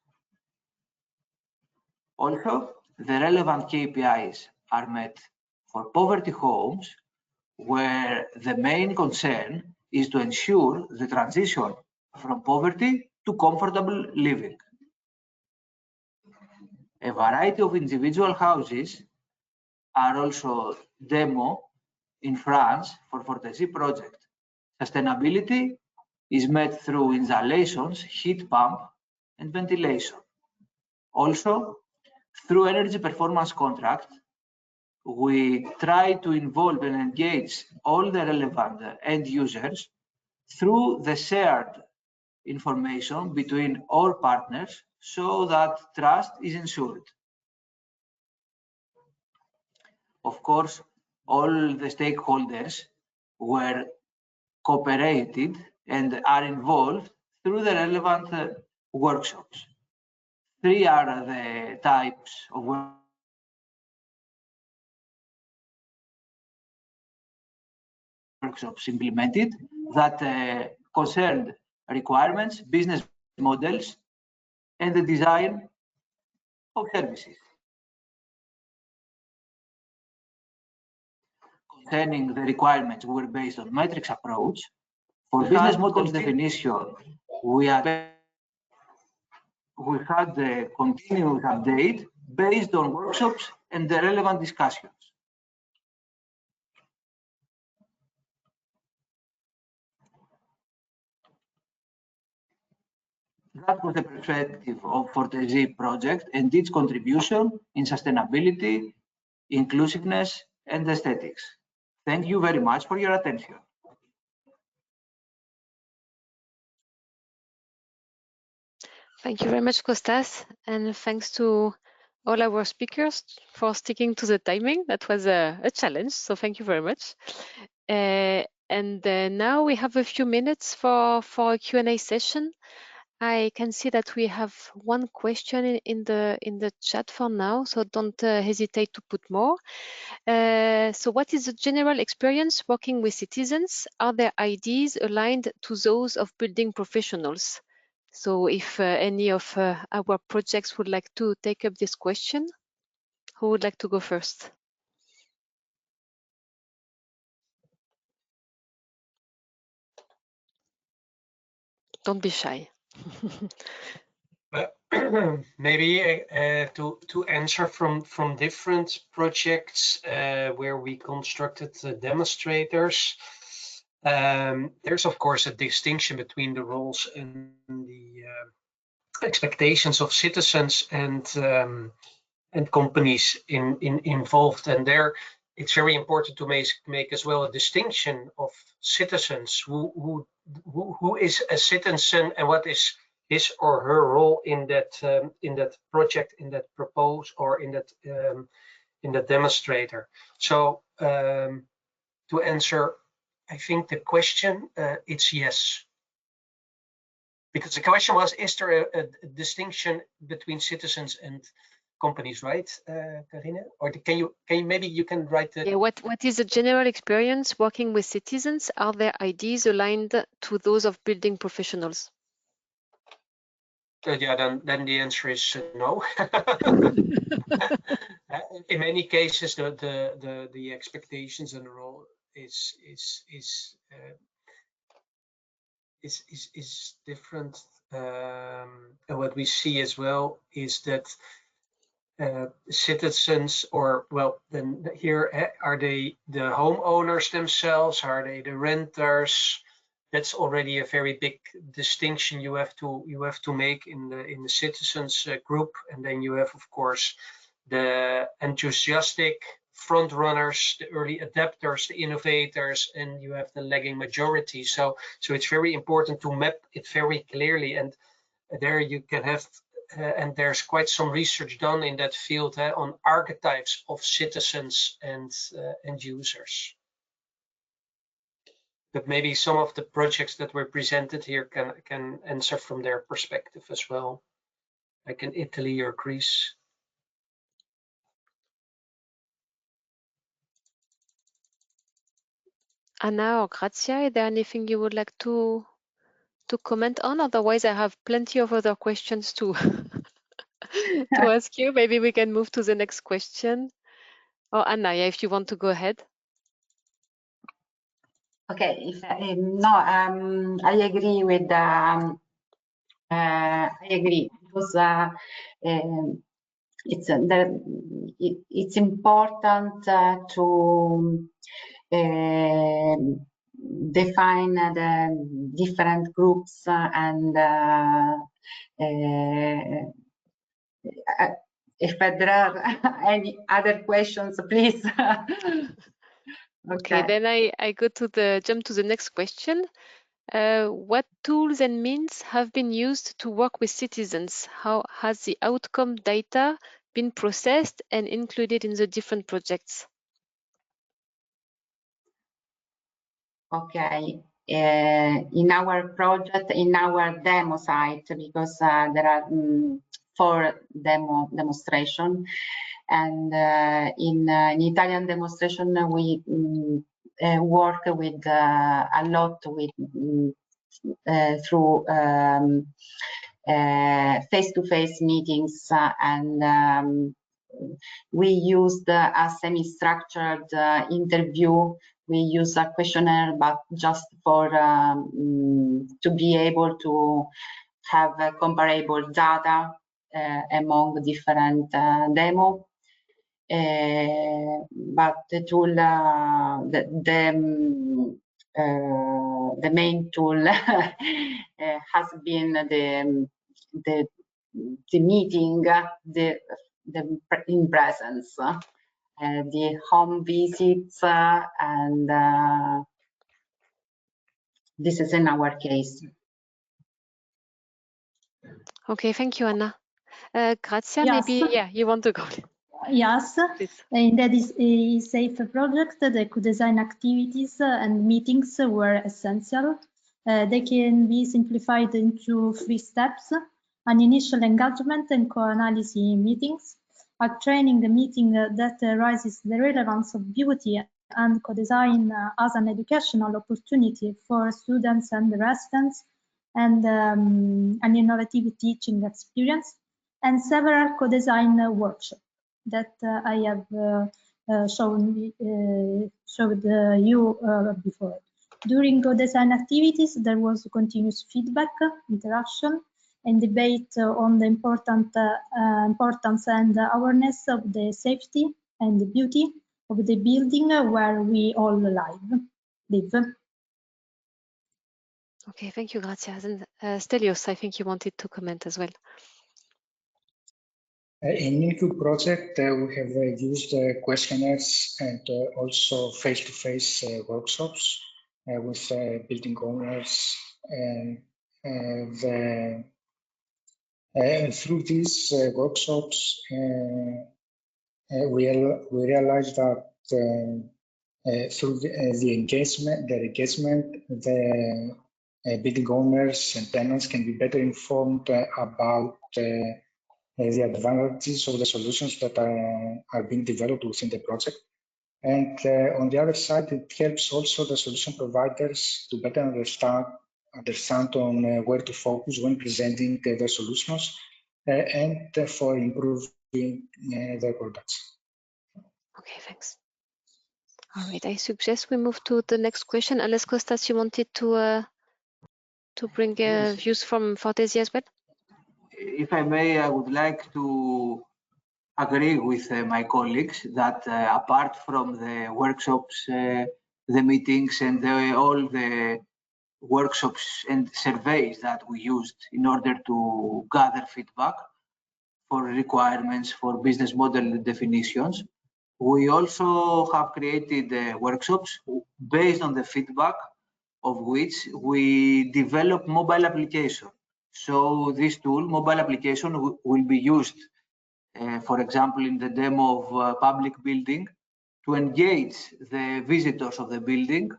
Speaker 9: Also, the relevant KPIs are met for poverty homes, where the main concern is to ensure the transition from poverty to comfortable living. A variety of individual houses are also demo in France for Fortesie project. Sustainability is met through installations, heat pump, and ventilation. Also, through energy performance contract, we try to involve and engage all the relevant end users through the shared information between all partners so that trust is ensured. Of course, all the stakeholders were cooperated and are involved through the relevant workshops. 3 are the types of workshops implemented that concerned requirements, business models, and the design of services. Concerning the requirements, we were based on matrix approach. For business models definition, we had the continuous update based on workshops and the relevant discussions. That was the perspective of Fortesie project and its contribution in sustainability, inclusiveness, and aesthetics. Thank you very much for your attention.
Speaker 3: Thank you very much, Kostas, and thanks to all our speakers for sticking to the timing. That was a challenge, so thank you very much. Now we have a few minutes for a Q&A session. I can see that we have one question in the chat for now, so don't hesitate to put more. So what is the general experience working with citizens? Are their ideas aligned to those of building professionals? So if any of our projects would like to take up this question, who would like to go first? Don't be shy.
Speaker 6: Maybe to answer from different projects where we constructed the demonstrators, there's of course a distinction between the roles and the expectations of citizens and companies involved, and there it's very important to make as well a distinction of citizens, who is a citizen and what is his or her role in that project, in that propose, or in that demonstrator. So to answer, I think the question, it's yes. Because the question was, is there a distinction between citizens and companies, right, Karine? Or can you maybe you can write the...
Speaker 3: Yeah, what is the general experience working with citizens? Are their ideas aligned to those of building professionals?
Speaker 6: Yeah, then the answer is no. In many cases, the expectations and the role is different. And what we see as well is that citizens, or well, then here are they the homeowners themselves? Are they the renters? That's already a very big distinction you have to make in the citizens group, and then you have, of course, the enthusiastic front runners, the early adapters, the innovators, and you have the lagging majority. So it's very important to map it very clearly, and there you can have, and there's quite some research done in that field on archetypes of citizens and end users. But maybe some of the projects that were presented here can answer from their perspective as well, like in Italy or Greece.
Speaker 3: Anna or Grazia, is there anything you would like to comment on? Otherwise, I have plenty of other questions to to ask you. Maybe we can move to the next question. Or Anna, yeah, if you want to go ahead.
Speaker 4: Okay, I agree with I agree, because it's important to define the different groups and if there are any other questions, please.
Speaker 3: Okay, then I jump to the next question. What tools and means have been used to work with citizens? How has the outcome data been processed and included in the different projects?
Speaker 4: Okay. In our project, in our demo site, because there are 4 demonstration, and in Italian demonstration we work with a lot with through face-to-face meetings, and we used a semi-structured interview. We use a questionnaire, but just for to be able to have comparable data among different demo. But the tool, the main tool has been the meeting, in presence, the home visits, and this is in our case.
Speaker 3: Okay, thank you, Anna. Grazia,
Speaker 7: Yes.
Speaker 3: maybe, yeah, you want to go?
Speaker 7: Yes,
Speaker 3: Please.
Speaker 7: in that is a safe project, the co-design activities and meetings were essential. They can be simplified into 3 steps: an initial engagement and co-analysis meetings, a training meeting that raises the relevance of beauty and co-design as an educational opportunity for students and residents, and an innovative teaching experience, and several co-design workshops that I have showed you before. During co-design activities, there was continuous feedback, interaction, and debate on the importance and awareness of the safety and the beauty of the building where we all live.
Speaker 3: Okay, thank you, Grazia. And Stelios, I think you wanted to comment as well.
Speaker 8: In InCUBE project, we have used questionnaires and also face-to-face workshops with building owners, and through these workshops, we realized that through the engagement, the building owners and tenants can be better informed about the advantages of the solutions that are being developed within the project. And on the other side, it helps also the solution providers to better understand on where to focus when presenting their solutions and for improving their products.
Speaker 3: Okay, thanks. All right, I suggest we move to the next question. Unless Kostas, you wanted to bring views from Fortesie as well?
Speaker 9: If I may, I would like to agree with my colleagues that apart from the workshops, the meetings, and all the workshops and surveys that we used in order to gather feedback for requirements for business model definitions, we also have created workshops based on the feedback of which we develop mobile application. So this tool, mobile application, will be used, for example, in the demo of public building, to engage the visitors of the building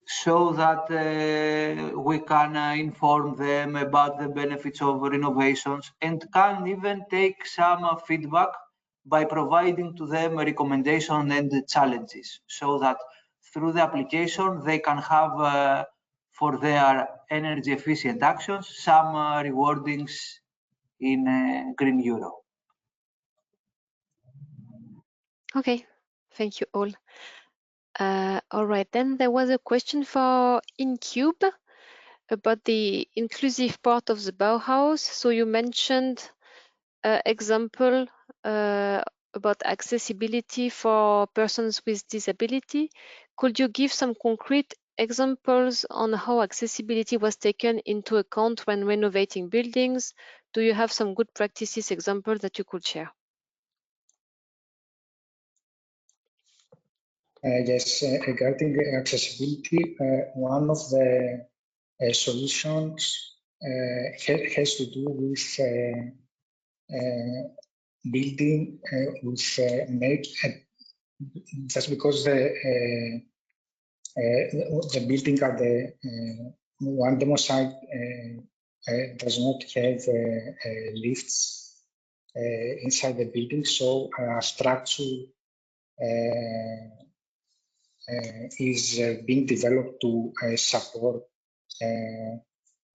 Speaker 9: so that we can inform them about the benefits of renovations, and can even take some feedback by providing to them a recommendation and the challenges, so that through the application they can have for their energy efficient actions some rewardings in Green Euro.
Speaker 3: Okay, thank you all. All right, then there was a question for InCUBE about the inclusive part of the Bauhaus. So you mentioned example about accessibility for persons with disability. Could you give some concrete examples on how accessibility was taken into account when renovating buildings? Do you have some good practices examples that you could share?
Speaker 8: Yes, regarding accessibility, one of the solutions has to do with building with just because the building at the one demo site does not have lifts inside the building, so a structure is being developed to support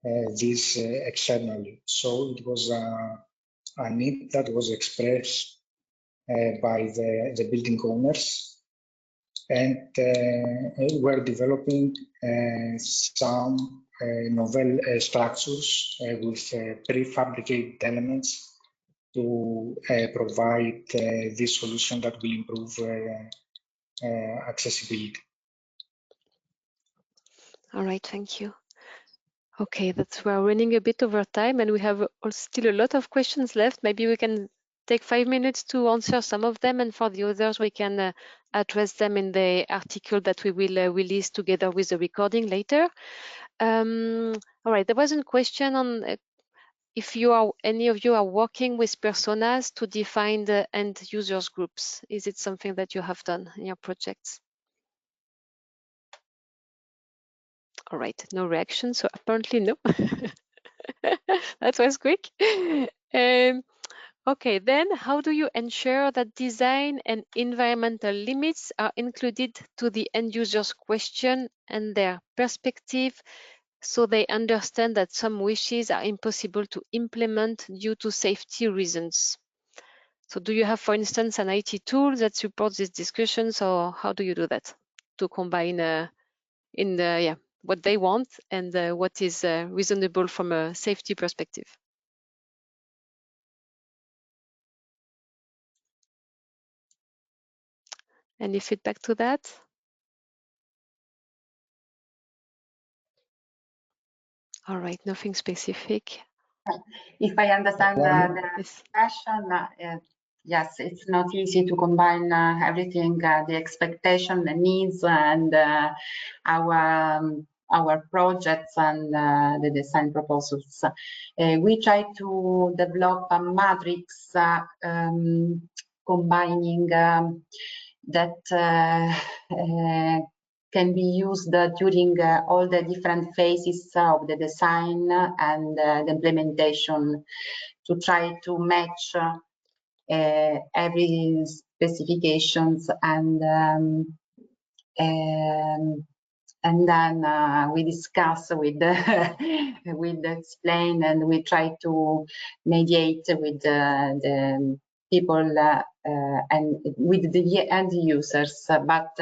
Speaker 8: this externally. So it was a need that was expressed by the building owners, and we're developing some novel structures with prefabricated elements to provide this solution that will improve accessibility.
Speaker 3: All right, thank you. Okay, we're running a bit over time and we have still a lot of questions left. Maybe we can take 5 minutes to answer some of them, and for the others we can address them in the article that we will release together with the recording later. All right, there was a question on if any of you are working with personas to define the end users groups. Is it something that you have done in your projects? All right, no reaction, so apparently no. That was quick. Okay, then how do you ensure that design and environmental limits are included to the end user's question and their perspective, so they understand that some wishes are impossible to implement due to safety reasons? So do you have, for instance, an IT tool that supports these discussions, or how do you do that to combine what they want and what is reasonable from a safety perspective? Any feedback to that? All right, nothing specific.
Speaker 4: If I understand the question, yes, it's not easy to combine everything, the expectation, the needs, and our projects and the design proposals. We try to develop a matrix combining that can be used during all the different phases of the design and the implementation, to try to match every specifications, and then we discuss with explain, and we try to mediate with the people and with the end users, but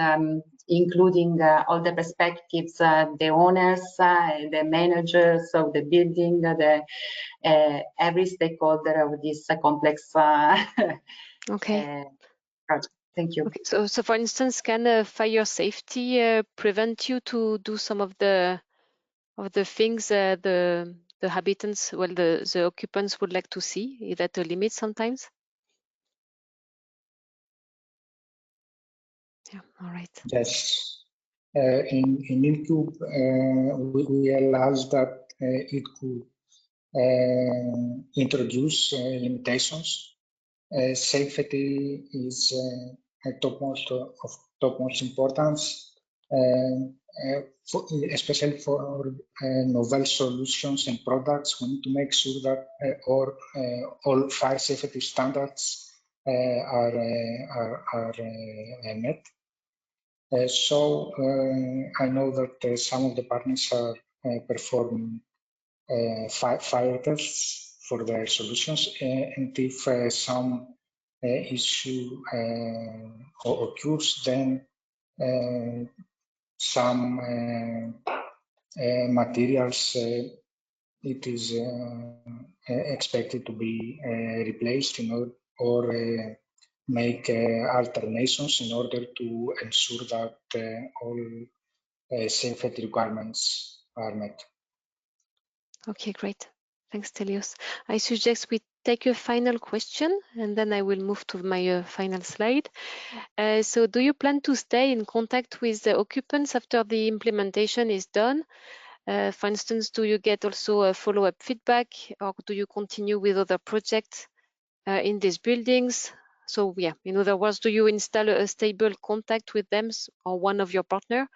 Speaker 4: including all the perspectives, the owners, the managers of the building, every stakeholder of this complex
Speaker 3: okay.
Speaker 4: project. Thank you.
Speaker 3: Okay, so for instance, can fire safety prevent you to do some of the things the habitants, well, the occupants would like to see? Is that a limit sometimes? Yeah, all right.
Speaker 8: Yes, in InCUBE we realized that it could introduce limitations. Safety is of topmost importance, especially for novel solutions and products. We need to make sure that all fire safety standards are met. So I know that some of the partners are performing fire tests for their solutions, and if some issue occurs, then some materials it is expected to be replaced or make alternations in order to ensure that all safety requirements are met.
Speaker 3: Okay, great. Thanks, Telios. I suggest we take a final question, and then I will move to my final slide. So do you plan to stay in contact with the occupants after the implementation is done? For instance, do you get also a follow-up feedback, or do you continue with other projects in these buildings? So yeah, in other words, do you install a stable contact with them or one of your partner,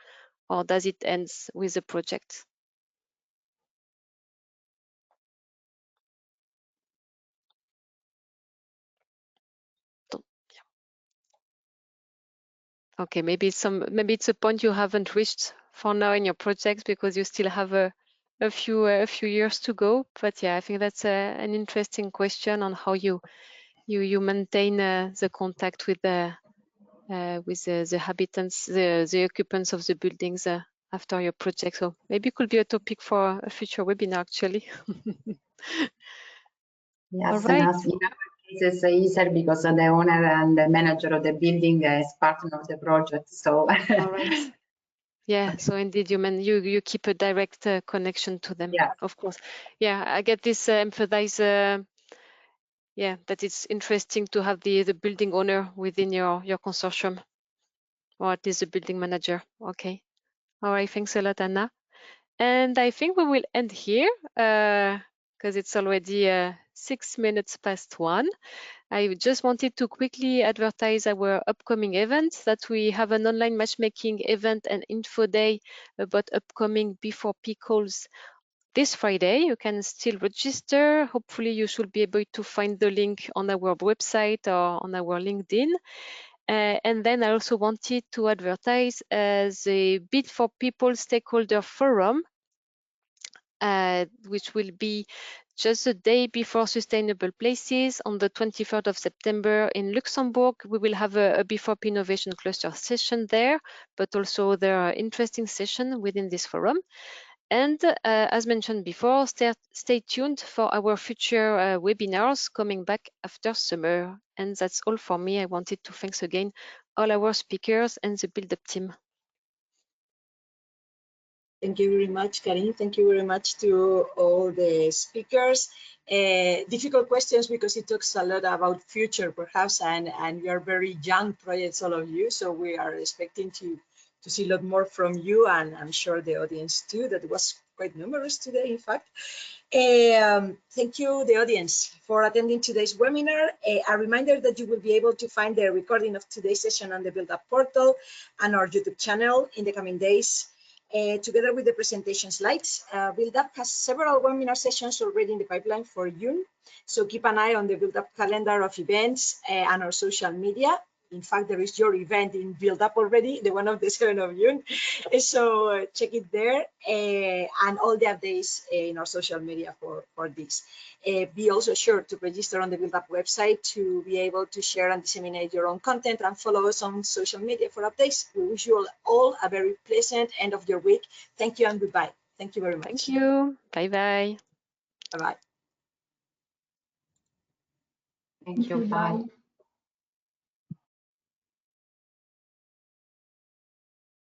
Speaker 3: or does it end with the project? Okay, maybe it's a point you haven't reached for now in your projects because you still have a few years to go. But yeah, I think that's an interesting question on how you maintain the contact with the habitants, the occupants of the buildings after your project. So maybe it could be a topic for a future webinar, actually.
Speaker 4: Yes,
Speaker 3: all right.
Speaker 4: and in our case, it's easier because the owner and the manager of the building is partner of the project. So.
Speaker 3: All right. Yeah, so indeed, you keep a direct connection to them.
Speaker 4: Yes.
Speaker 3: Of course. Yeah, I get this emphasis. Yeah, that it's interesting to have the building owner within your consortium, or at least the building manager. Okay. All right. Thanks a lot, Anna. And I think we will end here because it's already 6 minutes past 1. I just wanted to quickly advertise our upcoming events, that we have an online matchmaking event and info day about upcoming before peak calls this Friday. You can still register. Hopefully you should be able to find the link on our website or on our LinkedIn. And then I also wanted to advertise the Bid for People Stakeholder Forum, which will be just the day before Sustainable Places on the 23rd of September in Luxembourg. We will have a Before Innovation Cluster session there, but also there are interesting sessions within this forum. And as mentioned before, stay tuned for our future webinars coming back after summer. And that's all for me. I wanted to thank again all our speakers and the build-up team.
Speaker 2: Thank you very much, Karin. Thank you very much to all the speakers. Difficult questions because it talks a lot about future, perhaps, and you are very young projects, all of you. So we are expecting to see a lot more from you, and I'm sure the audience too. That was quite numerous today, in fact. Thank you, the audience, for attending today's webinar. A reminder that you will be able to find the recording of today's session on the Build Up portal and our YouTube channel in the coming days. Together with the presentation slides, Build Up has several webinar sessions already in the pipeline for June. So keep an eye on the Build Up calendar of events and our social media. In fact, there is your event in Build Up already, the one of the 7th of June. So check it there and all the updates in our social media for this. Be also sure to register on the Build Up website to be able to share and disseminate your own content, and follow us on social media for updates. We wish you all a very pleasant end of your week. Thank you and goodbye. Thank you very much.
Speaker 3: Thank you. Bye-bye.
Speaker 2: Bye-bye.
Speaker 4: Thank you. Bye.